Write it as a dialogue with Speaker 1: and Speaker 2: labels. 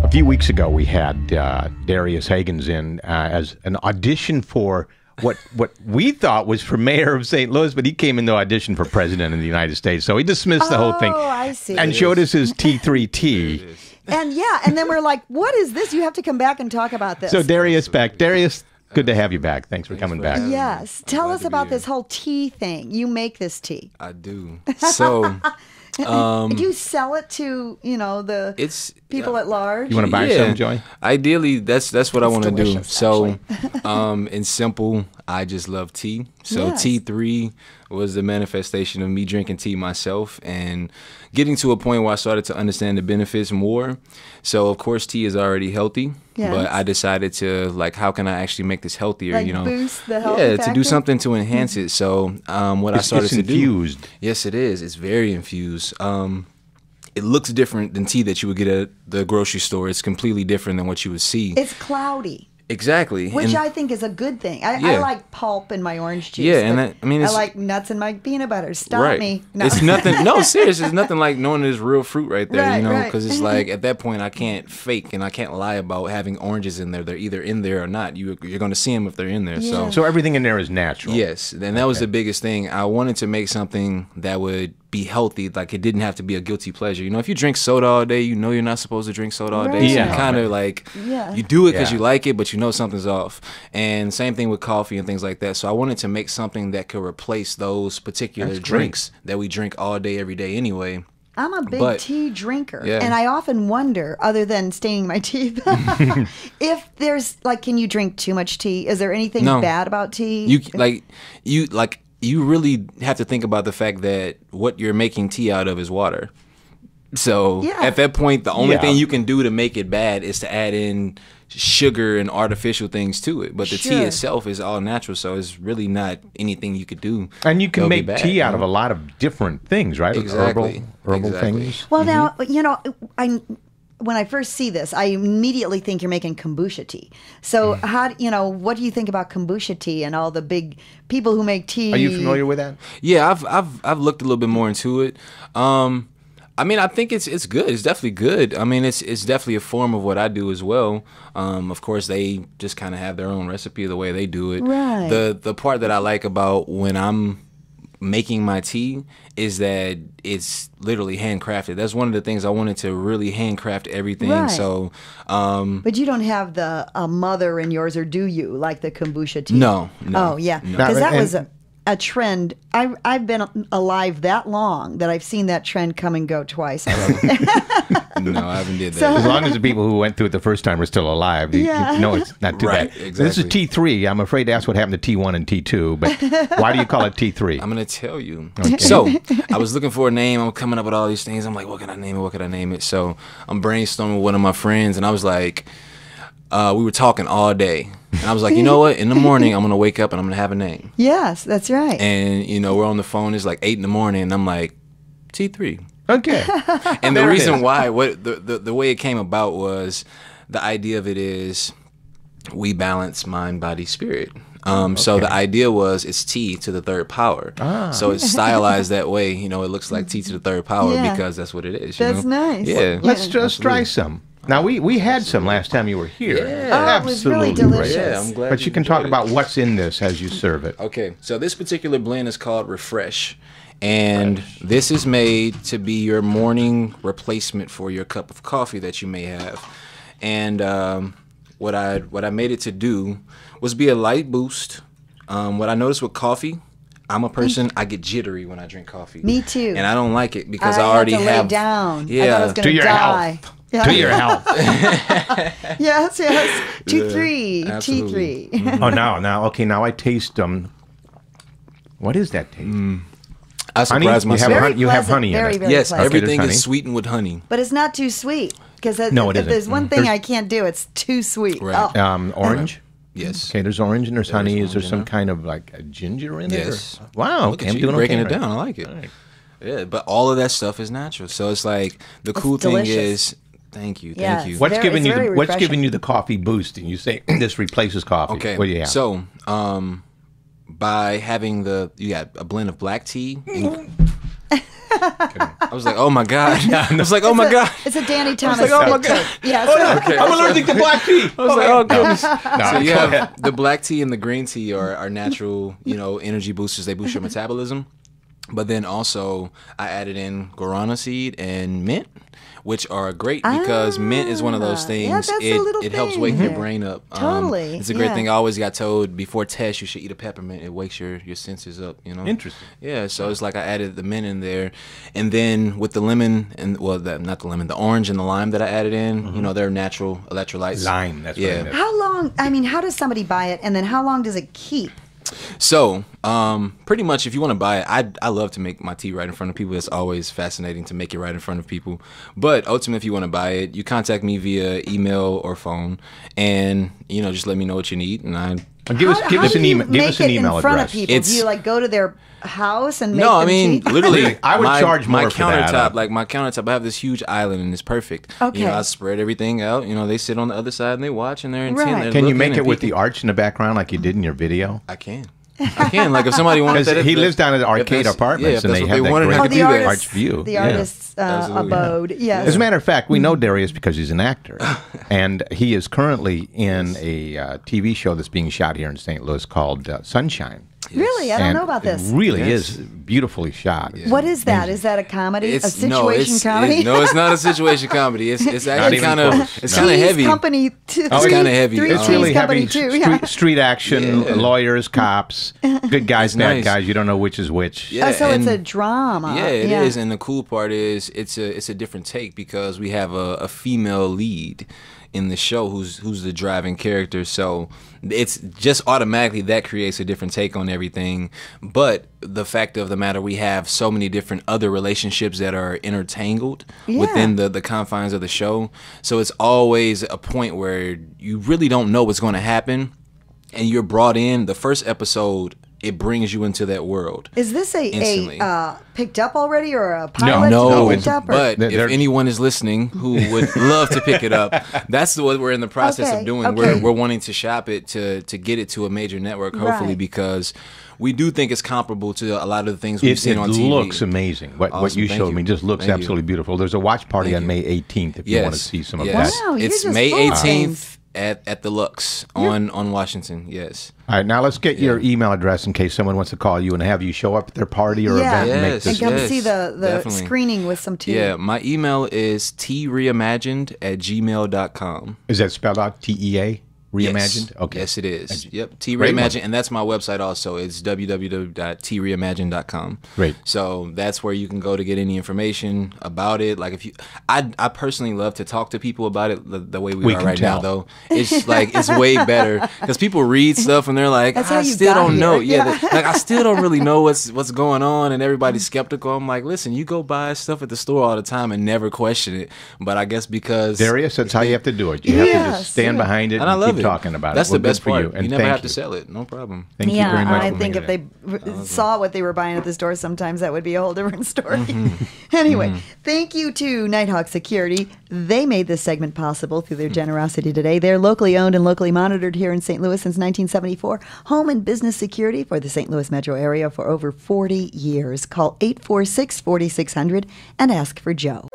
Speaker 1: A few weeks ago, we had Darius Hagens in as an audition for what we thought was for mayor of St. Louis, but he came in to audition for president of the United States. So he dismissed the whole thing.
Speaker 2: Oh, I see.
Speaker 1: And showed us his T3T.
Speaker 2: And yeah, and then we're like, what is this? You have to come back and talk about this.
Speaker 1: So Darius back. Darius, good to have you back. Thanks for coming back.
Speaker 2: Yes. Tell us about this whole tea thing. You make this tea.
Speaker 3: I do. So...
Speaker 2: do you sell it to, the people at large?
Speaker 1: You want to buy some, Joy?
Speaker 3: Ideally, that's what I want to do.
Speaker 2: delicious,
Speaker 3: So, in simple, I just love tea. So
Speaker 2: Yes.
Speaker 3: T3 was the manifestation of me drinking tea myself and getting to a point where I started to understand the benefits more. So, of course, tea is already healthy.
Speaker 2: Yes.
Speaker 3: But I decided to, how can I actually make this healthier?
Speaker 2: Like boost the health
Speaker 3: to
Speaker 2: factor?
Speaker 3: do something to enhance it. So, what I started to do.
Speaker 1: Infused.
Speaker 3: Yes, it is. It's very infused. It looks different than tea that you would get at the grocery store. It's completely different than what you would see.
Speaker 2: It's cloudy.
Speaker 3: Exactly.
Speaker 2: Which I think is a good thing. I like pulp in my orange juice.
Speaker 3: Yeah, and
Speaker 2: I like nuts in my peanut butter. Stop
Speaker 3: right.
Speaker 2: me. No.
Speaker 3: It's nothing. No, seriously, it's nothing like knowing there's real fruit right there.
Speaker 2: Right,
Speaker 3: because it's like at that point I can't fake and I can't lie about having oranges in there. They're either in there or not. You're going to see them if they're in there.
Speaker 2: Yeah.
Speaker 1: So everything in there is natural.
Speaker 3: Yes, and that was the biggest thing. I wanted to make something that would be healthy. Like it didn't have to be a guilty pleasure. If you drink soda all day, you're not supposed to drink soda all day.
Speaker 2: Right.
Speaker 3: So
Speaker 1: Yeah.
Speaker 3: you kind of you do it because
Speaker 1: Yeah.
Speaker 3: you like it, but something's off. And same thing with coffee and things like that. So I wanted to make something that could replace those particular
Speaker 1: That's great.
Speaker 3: drinks that we drink all day, every day anyway.
Speaker 2: I'm a big tea drinker,
Speaker 3: Yeah.
Speaker 2: and I often wonder, other than staining my teeth, if there's can you drink too much tea? Is there anything bad about tea?
Speaker 3: You really have to think about the fact that what you're making tea out of is water. So at that point, the only thing you can do to make it bad is to add in sugar and artificial things to it. But the tea itself is all natural, so it's really not anything you could do.
Speaker 1: And you can
Speaker 3: that'll be
Speaker 1: make
Speaker 3: bad,
Speaker 1: tea out of a lot of different things, right?
Speaker 3: Exactly.
Speaker 1: Herbal
Speaker 3: Exactly.
Speaker 1: things.
Speaker 2: Well, now, when I first see this, I immediately think you're making kombucha tea. So what do you think about kombucha tea and all the big people who make tea?
Speaker 1: Are you familiar with that?
Speaker 3: Yeah, I've looked a little bit more into it. I think it's good. It's definitely good. It's definitely a form of what I do as well. Of course, they just kind of have their own recipe the way they do it.
Speaker 2: Right.
Speaker 3: The part that I like about when I'm making my tea is that it's literally handcrafted. That's one of the things I wanted to really handcraft everything.
Speaker 2: Right.
Speaker 3: So,
Speaker 2: But you don't have the mother in yours, or do you, like the kombucha tea?
Speaker 3: No.
Speaker 2: Oh, yeah. Because that was a trend. I've been alive that long that I've seen that trend come and go twice already.
Speaker 3: No, I haven't did that.
Speaker 1: As long as the people who went through it the first time are still alive, you know it's not too
Speaker 3: Right,
Speaker 1: bad.
Speaker 3: exactly.
Speaker 1: This is T3. I'm afraid that's what happened to T1 and T2, but why do you call it T3?
Speaker 3: I'm going to tell you. So, I was looking for a name. I'm coming up with all these things. I'm like, what can I name it? What can I name it? So, I'm brainstorming with one of my friends, and I was like, we were talking all day. And I was like, you know what? In the morning, I'm going to wake up and I'm going to have a name.
Speaker 2: Yes, that's right.
Speaker 3: And, we're on the phone. It's like 8 in the morning, and I'm like, T3.
Speaker 1: Okay.
Speaker 3: And the
Speaker 1: There it
Speaker 3: reason
Speaker 1: is.
Speaker 3: why, the way it came about was the idea of it is we balance mind, body, spirit. So the idea was it's T to the third power. So it's stylized that way. It looks like T to the third power because that's what it is.
Speaker 2: That's nice.
Speaker 3: Yeah.
Speaker 1: Let's just try some. Now, we had some last time you were here.
Speaker 3: Yeah.
Speaker 2: Oh, it was really
Speaker 1: Absolutely
Speaker 2: delicious.
Speaker 1: great.
Speaker 3: Yeah, I'm glad.
Speaker 1: But you can talk about what's in this as you serve it.
Speaker 3: Okay, so this particular blend is called Refresh. And this is made to be your morning replacement for your cup of coffee that you may have. And what I made it to do was be a light boost. What I noticed with coffee, I'm a person, I get jittery when I drink coffee.
Speaker 2: Me too.
Speaker 3: And I don't like it because I
Speaker 2: had
Speaker 3: already
Speaker 2: to lay
Speaker 3: have
Speaker 2: down.
Speaker 3: Yeah.
Speaker 2: I thought I was going
Speaker 1: To
Speaker 2: to
Speaker 1: your
Speaker 2: die.
Speaker 1: health.
Speaker 2: Yeah.
Speaker 1: To your health.
Speaker 2: Yes. T3.
Speaker 3: absolutely.
Speaker 2: T3.
Speaker 1: Oh, now, okay, now I taste what is that taste?
Speaker 3: I
Speaker 1: Honey?
Speaker 3: surprised myself.
Speaker 1: You have
Speaker 2: pleasant,
Speaker 1: honey in
Speaker 2: very,
Speaker 1: it.
Speaker 2: very
Speaker 3: Yes,
Speaker 2: pleasant.
Speaker 3: everything
Speaker 1: honey.
Speaker 3: is sweetened with honey.
Speaker 2: But it's not too sweet. Because
Speaker 1: No, it
Speaker 2: if
Speaker 1: isn't.
Speaker 2: there's one thing
Speaker 1: There's-
Speaker 2: I can't do, it's too sweet.
Speaker 3: Right.
Speaker 2: Oh.
Speaker 1: Orange?
Speaker 3: Yes.
Speaker 1: Okay, there's orange and there's honey. Is there
Speaker 3: orange in
Speaker 1: some
Speaker 3: there.
Speaker 1: kind of like a ginger in
Speaker 3: Yes.
Speaker 1: it? Or? Wow,
Speaker 3: Look
Speaker 1: okay,
Speaker 3: at
Speaker 1: I'm
Speaker 3: you
Speaker 1: doing
Speaker 3: breaking
Speaker 1: okay
Speaker 3: it
Speaker 1: right
Speaker 3: down.
Speaker 1: now.
Speaker 3: I like it.
Speaker 1: All right.
Speaker 3: Yeah, but all of that stuff is natural. So it's like the cool
Speaker 2: delicious.
Speaker 3: thing is, thank you.
Speaker 2: Yes.
Speaker 1: What's
Speaker 2: Very-
Speaker 1: giving
Speaker 2: it's very
Speaker 1: what's
Speaker 2: refreshing.
Speaker 1: giving you the coffee boost? And you say this replaces coffee.
Speaker 3: Okay.
Speaker 1: What do you have?
Speaker 3: So, by having you got a blend of black tea. I was like, oh my God. I was like, oh my God.
Speaker 2: It's a Danny Thomas.
Speaker 3: like, oh my God.
Speaker 2: take. Yeah.
Speaker 1: Oh, no,
Speaker 3: Okay,
Speaker 1: I'm allergic to black tea.
Speaker 3: I was like, oh goodness.
Speaker 1: No,
Speaker 3: So you
Speaker 1: go
Speaker 3: have
Speaker 1: ahead.
Speaker 3: the black tea and the green tea are natural, energy boosters. They boost your metabolism. But then also I added in guarana seed and mint, which are great because mint is one of those things.
Speaker 2: Yeah, that's a little
Speaker 3: it helps
Speaker 2: thing.
Speaker 3: wake your brain up.
Speaker 2: Totally,
Speaker 3: It's a great
Speaker 2: yeah.
Speaker 3: thing. I always got told before tests you should eat a peppermint. It wakes your senses up,
Speaker 1: Interesting.
Speaker 3: Yeah, so it's like I added the mint in there, and then with the lemon and not the lemon, the orange and the lime that I added in, they're natural electrolytes.
Speaker 1: Lime, that's what
Speaker 3: Yeah.
Speaker 1: it is.
Speaker 2: How long? I mean, how does somebody buy it, and then how long does it keep?
Speaker 3: So, pretty much, if you want to buy it, I love to make my tea right in front of people. It's always fascinating to make it right in front of people. But ultimately, if you want to buy it, you contact me via email or phone, and just let me know what you need, and
Speaker 1: Give us an email. Give us an email
Speaker 2: in front
Speaker 1: address.
Speaker 2: of people. Do you go to their house and make
Speaker 3: No, I
Speaker 2: them
Speaker 3: mean,
Speaker 2: tea?
Speaker 3: literally,
Speaker 1: I would charge more
Speaker 3: my
Speaker 1: for that.
Speaker 3: countertop. Like my countertop, I have this huge island, and it's perfect.
Speaker 2: Okay.
Speaker 3: I spread everything out. They sit on the other side and they watch, and they're intent.
Speaker 2: Right.
Speaker 3: They're
Speaker 1: Can you
Speaker 3: looking
Speaker 1: make
Speaker 3: and
Speaker 1: it with the
Speaker 3: peeking.
Speaker 1: arch in the background like you did in your video?
Speaker 3: I can. Like if somebody wanted that.
Speaker 1: He lives down at the arcade apartments,
Speaker 3: if
Speaker 1: and
Speaker 3: that's
Speaker 1: they
Speaker 3: what
Speaker 1: have that
Speaker 3: wanted,
Speaker 1: great
Speaker 3: I
Speaker 2: Oh,
Speaker 3: could
Speaker 2: the
Speaker 3: do that.
Speaker 2: artist's,
Speaker 1: arch view.
Speaker 2: The
Speaker 1: Yeah.
Speaker 2: artist's
Speaker 3: Absolutely.
Speaker 2: abode. Yes.
Speaker 1: As a matter of fact, we know Darius because he's an actor, and he is currently in a TV show that's being shot here in St. Louis called Sunshine.
Speaker 2: Really, I don't
Speaker 1: And
Speaker 2: know about this.
Speaker 1: It really
Speaker 3: Yes.
Speaker 1: is beautifully shot.
Speaker 2: What is that? Is that a comedy? A situation comedy?
Speaker 3: No, it's not a situation comedy. It's actually
Speaker 1: even
Speaker 3: kind of
Speaker 1: close.
Speaker 3: It's
Speaker 1: No.
Speaker 3: kind of
Speaker 2: Three's
Speaker 3: heavy.
Speaker 2: Company.
Speaker 3: It's kinda heavy.
Speaker 2: Three
Speaker 3: It's
Speaker 1: It's
Speaker 2: Cheese
Speaker 1: really
Speaker 2: Company
Speaker 1: heavy.
Speaker 2: too. Yeah.
Speaker 1: Street action,
Speaker 3: Yeah.
Speaker 1: lawyers, cops, good guys,
Speaker 3: It's
Speaker 1: bad
Speaker 3: nice.
Speaker 1: guys. You don't know which is which.
Speaker 3: Yeah,
Speaker 2: So it's
Speaker 3: and-
Speaker 2: a drama.
Speaker 3: Yeah, it is, and the cool part is it's a different take because we have a female lead in the show who's the driving character. So it's just automatically that creates a different take on everything. But the fact of the matter, we have so many different other relationships that are intertangled within the confines of the show. So it's always a point where you really don't know what's going to happen, and you're brought in. The first episode, it brings you into that world.
Speaker 2: Is this
Speaker 3: Instantly.
Speaker 2: a picked up already or a pilot
Speaker 3: No,
Speaker 2: to be picked up? Or?
Speaker 3: but
Speaker 1: They're-
Speaker 3: if anyone is listening who would love to pick it up, that's what we're in the process
Speaker 2: Okay,
Speaker 3: of doing.
Speaker 2: okay.
Speaker 3: We're wanting to shop it to get it to a major network, hopefully,
Speaker 2: Right.
Speaker 3: because we do think it's comparable to a lot of the things we've seen on TV.
Speaker 1: It looks amazing. What
Speaker 3: Awesome,
Speaker 1: you
Speaker 3: thank
Speaker 1: showed
Speaker 3: you.
Speaker 1: me just looks
Speaker 3: Thank you.
Speaker 1: absolutely beautiful. There's a watch party
Speaker 3: Thank
Speaker 1: on
Speaker 3: you.
Speaker 1: May 18th if you want to see some of
Speaker 3: yes.
Speaker 1: that.
Speaker 2: Wow, you're
Speaker 3: It's
Speaker 2: just
Speaker 3: May
Speaker 2: full of
Speaker 3: 18th at the Lux on Washington. Yes.
Speaker 1: All right, now let's get your email address in case someone wants to call you and have you show up at their party or
Speaker 2: Yeah.
Speaker 1: event and make
Speaker 3: Yes.
Speaker 2: And
Speaker 1: this.
Speaker 2: come
Speaker 3: Yes,
Speaker 2: see the
Speaker 3: definitely.
Speaker 2: screening with some tea.
Speaker 3: Yeah, my email is treimagined@gmail.com.
Speaker 1: Is that spelled out TEA? Reimagined?
Speaker 3: Yes.
Speaker 1: Okay.
Speaker 3: Yes, it is. Yep. T
Speaker 1: Great one.
Speaker 3: Reimagined, and that's my website also. It's www.treimagined.com.
Speaker 1: Great.
Speaker 3: So that's where you can go to get any information about it. Like if you, I personally love to talk to people about it the way we are
Speaker 1: can
Speaker 3: right
Speaker 1: tell.
Speaker 3: now. Though it's like it's way better because people read stuff and they're like,
Speaker 2: That's how
Speaker 3: I
Speaker 2: you
Speaker 3: still
Speaker 2: got
Speaker 3: don't know.
Speaker 2: here.
Speaker 3: Yeah, like I still don't really know what's going on, and everybody's skeptical. I'm like, listen, you go buy stuff at the store all the time and never question it. But I guess because
Speaker 1: Darius, that's how you have to do it. You have to
Speaker 2: Yes.
Speaker 1: just stand behind it
Speaker 3: and
Speaker 1: and,
Speaker 3: I love
Speaker 1: keep
Speaker 3: it.
Speaker 1: talking about
Speaker 3: That's
Speaker 1: it. Well,
Speaker 3: the best
Speaker 1: good for
Speaker 3: part.
Speaker 1: you. And
Speaker 3: You never
Speaker 1: thank
Speaker 3: have to
Speaker 1: you.
Speaker 3: sell it. No problem.
Speaker 1: Thank you
Speaker 2: Yeah,
Speaker 1: very much.
Speaker 2: I
Speaker 1: for
Speaker 2: think
Speaker 1: making
Speaker 2: if
Speaker 1: it.
Speaker 2: they saw what they were buying at the store, sometimes that would be a whole different story. Anyway, thank you to Nighthawk Security. They made this segment possible through their generosity today. They're locally owned and locally monitored here in St. Louis since 1974. Home and business security for the St. Louis metro area for over 40 years. Call 846-4600 and ask for Joe.